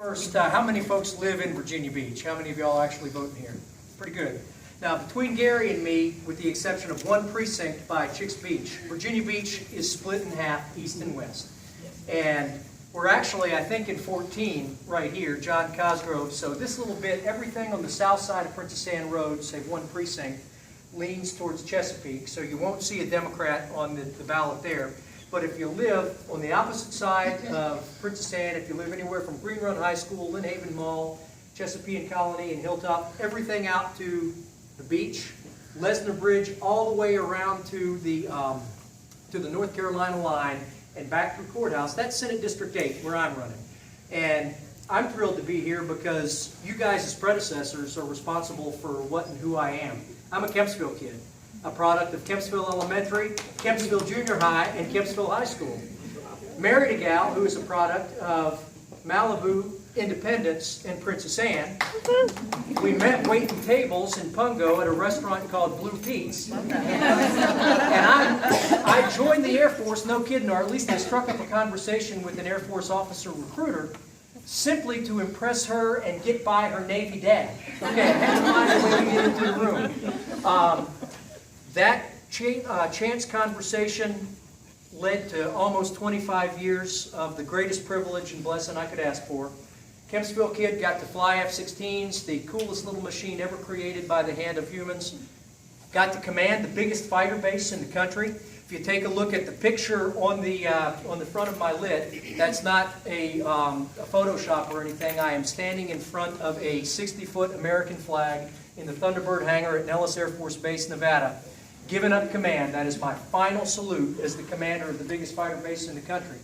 First, how many folks live in Virginia Beach? How many of y'all actually voting here? Pretty good. Now, between Gary and me, with the exception of one precinct by Chicks Beach, Virginia Beach is split in half, east and west. And we're actually, I think, in 14 right here, John Cosgrove. So this little bit, everything on the south side of Princess Anne Road, save one precinct, leans towards Chesapeake. So you won't see a Democrat on the ballot there. But if you live on the opposite side of Princess Anne, if you live anywhere from Green Run High School, Lynn Haven Mall, Chesapeake Colony, and Hilltop, everything out to the beach, Lesnar Bridge, all the way around to the North Carolina line and back through Courthouse, that's Senate District 8, where I'm running. And I'm thrilled to be here because you guys as predecessors are responsible for what and who I am. I'm a Kempsville kid, a product of Kempsville Elementary, Kempsville Junior High, and Kempsville High School. Married a gal who is a product of Malibu, Independence, and Princess Anne. We met waiting tables in Pungo at a restaurant called Blue Pete's. And I joined the Air Force, no kidding, or at least I struck up a conversation with an Air Force officer recruiter simply to impress her and get by her Navy dad. Okay, that's my way to get into the room. That chance conversation led to almost 25 years of the greatest privilege and blessing I could ask for. Kempsville kid got to fly F-16s, the coolest little machine ever created by the hand of humans. Got to command the biggest fighter base in the country. If you take a look at the picture on the front of my lid, that's not a Photoshop or anything. I am standing in front of a 60-foot American flag in the Thunderbird hangar at Nellis Air Force Base, Nevada. Given up command, that is my final salute as the commander of the biggest fighter base in the country.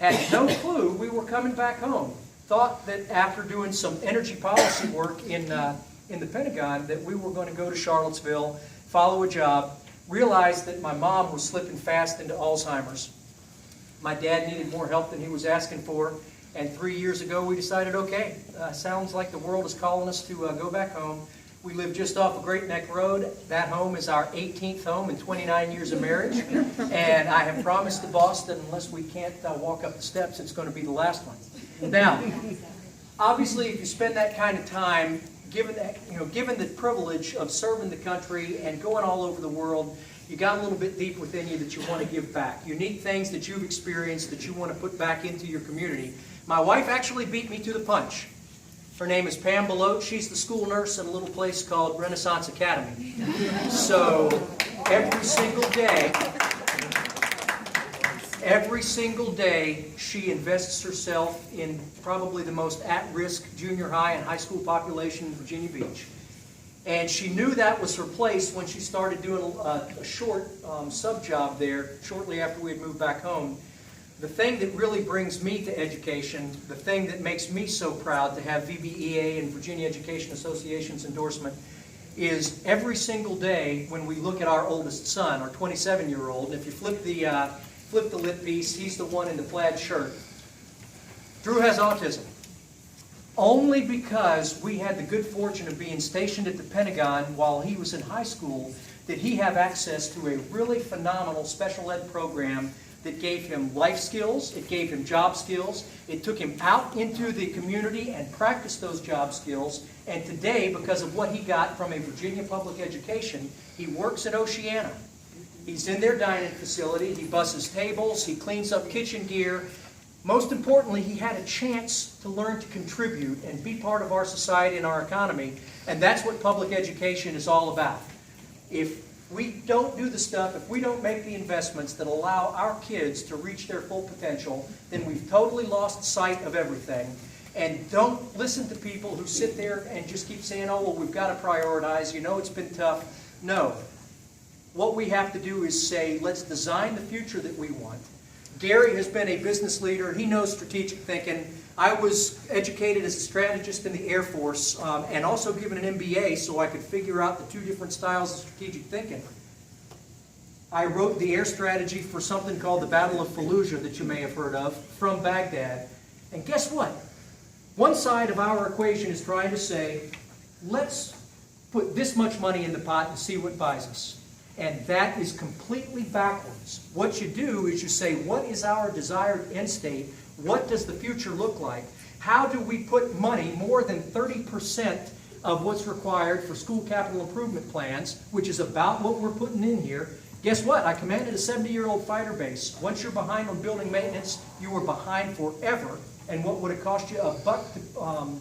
Had no clue we were coming back home. Thought that after doing some energy policy work in the Pentagon that we were going to go to Charlottesville, follow a job, realized that my mom was slipping fast into Alzheimer's. My dad needed more help than he was asking for, and 3 years ago we decided, okay, sounds like the world is calling us to go back home. We live just off of Great Neck Road. That home is our 18th home in 29 years of marriage, and I have promised the boss that unless we can't walk up the steps, it's going to be the last one. Now, obviously, if you spend that kind of time, given the privilege of serving the country and going all over the world, you got a little bit deep within you that you want to give back. Unique things that you've experienced that you want to put back into your community. My wife actually beat me to the punch. Her name is Pam Belote. She's the school nurse in a little place called Renaissance Academy. So every single day, she invests herself in probably the most at-risk junior high and high school population in Virginia Beach. And she knew that was her place when she started doing a short sub-job there shortly after we had moved back home. The thing that really brings me to education, the thing that makes me so proud to have VBEA and Virginia Education Association's endorsement, is every single day when we look at our oldest son, our 27-year-old, if you flip the lit piece, he's the one in the plaid shirt. Drew has autism. Only because we had the good fortune of being stationed at the Pentagon while he was in high school did he have access to a really phenomenal special ed program that gave him life skills, it gave him job skills, it took him out into the community and practiced those job skills, and today, because of what he got from a Virginia public education, he works at Oceana. He's in their dining facility, he busses tables, he cleans up kitchen gear. Most importantly, he had a chance to learn to contribute and be part of our society and our economy, and that's what public education is all about. If we don't do the stuff, if we don't make the investments that allow our kids to reach their full potential, then we've totally lost sight of everything. And don't listen to people who sit there and just keep saying, oh, well, we've got to prioritize, you know it's been tough. No. What we have to do is say, let's design the future that we want. Gary has been a business leader. He knows strategic thinking. I was educated as a strategist in the Air Force and also given an MBA so I could figure out the two different styles of strategic thinking. I wrote the air strategy for something called the Battle of Fallujah that you may have heard of from Baghdad. And guess what? One side of our equation is trying to say, let's put this much money in the pot and see what buys us. And that is completely backwards. What you do is you say, what is our desired end state? What does the future look like? How do we put money, more than 30% of what's required for school capital improvement plans, which is about what we're putting in here? Guess what? I commanded a 70-year-old fighter base. Once you're behind on building maintenance, you are behind forever. And what would it cost you $1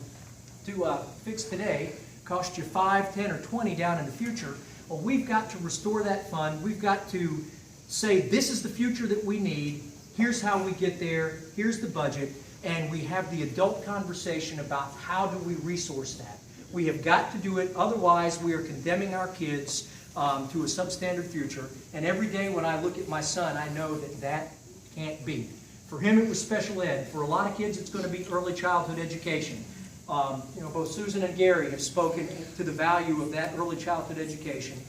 to fix today cost you 5, 10, or 20 down in the future? Well, we've got to restore that fund. We've got to say, this is the future that we need. Here's how we get there. Here's the budget. And we have the adult conversation about how do we resource that. We have got to do it. Otherwise, we are condemning our kids to a substandard future. And every day when I look at my son, I know that that can't be. For him, it was special ed. For a lot of kids, it's going to be early childhood education. Both Susan and Gary have spoken to the value of that early childhood education.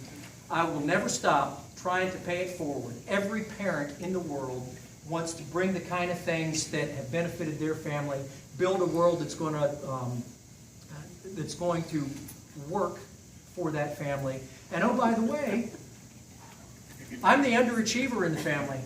I will never stop trying to pay it forward. Every parent in the world wants to bring the kind of things that have benefited their family, build a world that's going to work for that family. And oh, by the way, I'm the underachiever in the family.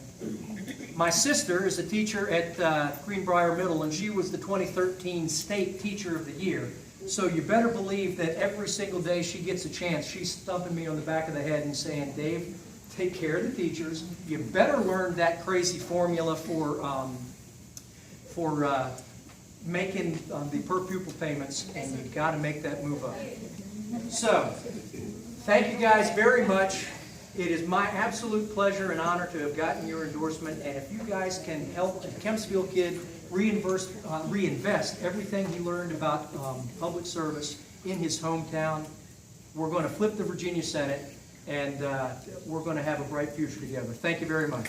My sister is a teacher at Greenbrier Middle, and she was the 2013 State Teacher of the Year. So you better believe that every single day she gets a chance, she's thumping me on the back of the head and saying, Dave, take care of the teachers. You better learn that crazy formula for making the per pupil payments, and you've got to make that move up. So, thank you guys very much. It is my absolute pleasure and honor to have gotten your endorsement, and if you guys can help a Kempsville kid reinvest everything he learned about public service in his hometown, we're going to flip the Virginia Senate, and we're going to have a bright future together. Thank you very much.